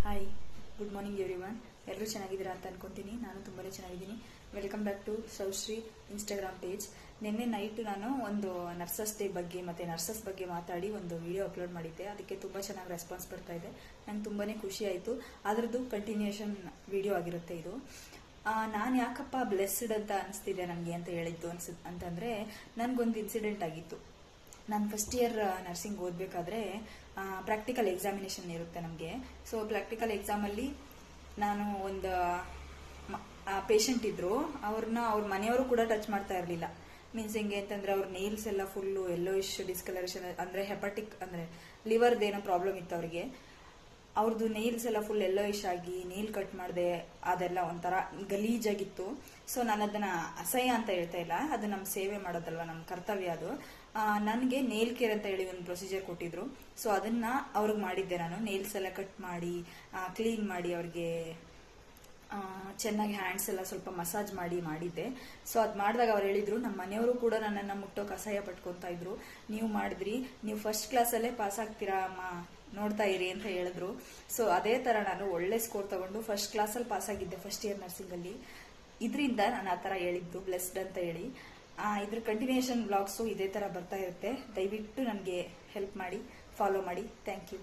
Hi, good morning everyone. ಎಲ್ಲರೂ ಚೆನ್ನಾಗಿದ್ದೀರಾ ಅಂತ ಅನ್ಕೊಂತೀನಿ. ನಾನು ತುಂಬಾ ಚೆನ್ನಾಗಿದ್ದೀನಿ. Welcome back to Soushree Instagram page. ನಿನ್ನೆ ನೈಟ್ ನಾನು ಒಂದು ನರ್ಸಸ್ ಡೇ ಬಗ್ಗೆ ಮತ್ತು ನರ್ಸಸ್ ಬಗ್ಗೆ ಮಾತಾಡಿ ಒಂದು ವಿಡಿಯೋ ಅಪ್ಲೋಡ್ ಮಾಡಿದ್ದೆ. ಅದಕ್ಕೆ ತುಂಬ ಚೆನ್ನಾಗಿ ರೆಸ್ಪಾನ್ಸ್ ಬರ್ತಾ ಇದೆ. ನಂಗೆ ತುಂಬಾ ಖುಷಿ ಆಯಿತು. ಅದರದ್ದು ಕಂಟಿನ್ಯೂಷನ್ ವಿಡಿಯೋ ಆಗಿರುತ್ತೆ ಇದು. ನಾನು ಯಾಕಪ್ಪ ಬ್ಲೆಸ್ಡ್ ಅಂತ ಅನಿಸ್ತಿದೆ ನನಗೆ ಅಂತ ಹೇಳಿದ್ದು ಅಂತಂದರೆ, ನನಗೊಂದು ಇನ್ಸಿಡೆಂಟ್ ಆಗಿತ್ತು. ನಾನು ಫಸ್ಟ್ ಇಯರ್ ನರ್ಸಿಂಗ್ ಓದಬೇಕಾದ್ರೆ ಪ್ರಾಕ್ಟಿಕಲ್ ಎಕ್ಸಾಮಿನೇಷನ್ ಇರುತ್ತೆ ನಮಗೆ. ಸೊ ಪ್ರಾಕ್ಟಿಕಲ್ ಎಕ್ಸಾಮಲ್ಲಿ ನಾನು ಒಂದು ಪೇಷಂಟ್ ಇದ್ರು, ಅವ್ರ ಮನೆಯವರು ಕೂಡ ಟಚ್ ಮಾಡ್ತಾ ಇರಲಿಲ್ಲ. ಮೀನ್ಸ್ ಹೆಂಗೆ ಅಂತಂದ್ರೆ ಅವ್ರ ನೇಲ್ಸ್ ಎಲ್ಲ ಫುಲ್ಲು ಯೆಲ್ಲೋಯಿಶ್ ಡಿಸ್ಕಲರೇಷನ್, ಅಂದರೆ ಹೆಪಟಿಕ್ ಅಂದರೆ ಲಿವರ್ದೇನೋ ಪ್ರಾಬ್ಲಮ್ ಇತ್ತು ಅವ್ರಿಗೆ. ಅವ್ರದ್ದು ನೇಲ್ಸ್ ಎಲ್ಲ ಫುಲ್ ಯೆಲ್ಲೋಯಿಶ್ ಆಗಿ ನೇಲ್ ಕಟ್ ಮಾಡಿದೆ, ಅದೆಲ್ಲ ಒಂಥರ ಗಲೀಜಾಗಿತ್ತು. ಸೊ ನಾನು ಅದನ್ನ ಅಸಹ್ಯ ಅಂತ ಹೇಳ್ತಾ ಇಲ್ಲ, ಅದು ನಮ್ಮ ಸೇವೆ ಮಾಡೋದಲ್ವ, ನಮ್ಮ ಕರ್ತವ್ಯ ಅದು. ನನಗೆ ನೇಲ್ ಕೇರ್ ಅಂತ ಹೇಳಿ ಒಂದು ಪ್ರೊಸೀಜರ್ ಕೊಟ್ಟಿದ್ರು. ಸೊ ಅದನ್ನ ಅವ್ರಿಗೆ ಮಾಡಿದ್ದೆ ನಾನು. ನೇಲ್ಸ್ ಎಲ್ಲ ಕಟ್ ಮಾಡಿ ಕ್ಲೀನ್ ಮಾಡಿ ಅವ್ರಿಗೆ ಚೆನ್ನಾಗಿ ಹ್ಯಾಂಡ್ಸ್ ಎಲ್ಲ ಸ್ವಲ್ಪ ಮಸಾಜ್ ಮಾಡಿದ್ದೆ. ಸೊ ಅದು ಮಾಡಿದಾಗ ಅವ್ರು ಹೇಳಿದ್ರು, ನಮ್ಮ ಮನೆಯವರು ಕೂಡ ನನ್ನನ್ನು ಮುಟ್ಟೋಕೆ ಅಸಹ್ಯ ಪಟ್ಕೊತಾ ಇದ್ರು. ನೀವು ಮಾಡಿದ್ರಿ, ನೀವು ಫಸ್ಟ್ ಕ್ಲಾಸಲ್ಲೇ ಪಾಸ್ ಆಗ್ತೀರಾ ಅಮ್ಮ, ನೋಡ್ತಾ ಇರಿ ಅಂತ ಹೇಳಿದ್ರು. ಸೊ ಅದೇ ತರ ನಾನು ಒಳ್ಳೆ ಸ್ಕೋರ್ ತಗೊಂಡು ಫಸ್ಟ್ ಕ್ಲಾಸಲ್ಲಿ ಪಾಸ್ ಆಗಿದ್ದೆ ಫಸ್ಟ್ ಇಯರ್ ನರ್ಸಿಂಗ್ ಅಲ್ಲಿ. ಇದರಿಂದ ನಾನು ಆ ತರ ಹೇಳಿದ್ದು ಬ್ಲೆಸ್ಡ್ ಅಂತ ಹೇಳಿ. ಇದ್ರ ಕಂಟಿನ್ಯೂಷನ್ ಬ್ಲಾಗ್ಸು ಇದೇ ತರ ಬರ್ತಾ ಇರುತ್ತೆ. ದಯವಿಟ್ಟು ನನಗೆ ಹೆಲ್ಪ್ ಮಾಡಿ, ಫಾಲೋ ಮಾಡಿ. Thank you.